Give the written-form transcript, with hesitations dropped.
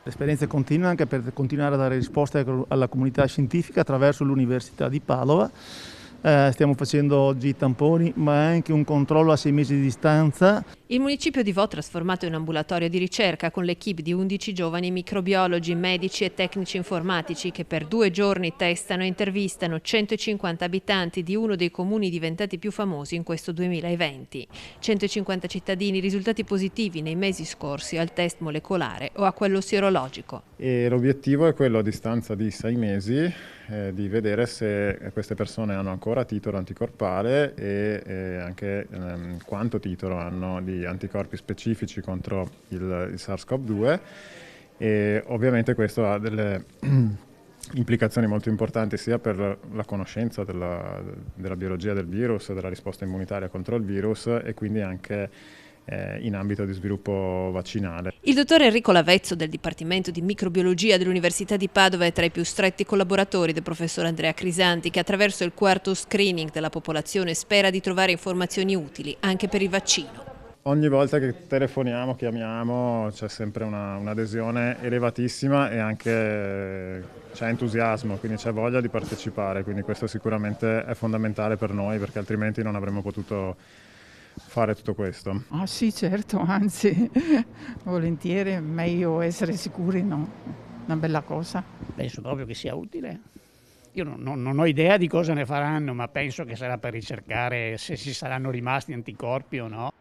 L'esperienza continua anche per continuare a dare risposte alla comunità scientifica attraverso l'Università di Padova. Stiamo facendo oggi i tamponi, ma anche un controllo a 6 mesi di distanza. Il municipio di Vo trasformato in ambulatorio di ricerca con l'equipe di 11 giovani microbiologi, medici e tecnici informatici che per 2 giorni testano e intervistano 150 abitanti di uno dei comuni diventati più famosi in questo 2020. 150 cittadini, risultati positivi nei mesi scorsi al test molecolare o a quello sierologico. E l'obiettivo è quello a distanza di 6 mesi di vedere se queste persone hanno ancora titolo anticorpale e anche quanto titolo hanno di anticorpi specifici contro il SARS-CoV-2 e ovviamente questo ha delle implicazioni molto importanti sia per la conoscenza della biologia del virus, della risposta immunitaria contro il virus e quindi anche in ambito di sviluppo vaccinale. Il dottor Enrico Lavezzo del Dipartimento di Microbiologia dell'Università di Padova è tra i più stretti collaboratori del professor Andrea Crisanti che attraverso il quarto screening della popolazione spera di trovare informazioni utili anche per il vaccino. Ogni volta che telefoniamo, chiamiamo, c'è sempre un'adesione elevatissima e anche c'è entusiasmo, quindi c'è voglia di partecipare, quindi questo sicuramente è fondamentale per noi perché altrimenti non avremmo potuto fare tutto questo. Ah sì, certo, anzi, volentieri, è meglio essere sicuri, no? Una bella cosa. Penso proprio che sia utile. Io non ho idea di cosa ne faranno, ma penso che sarà per ricercare se ci saranno rimasti anticorpi o no.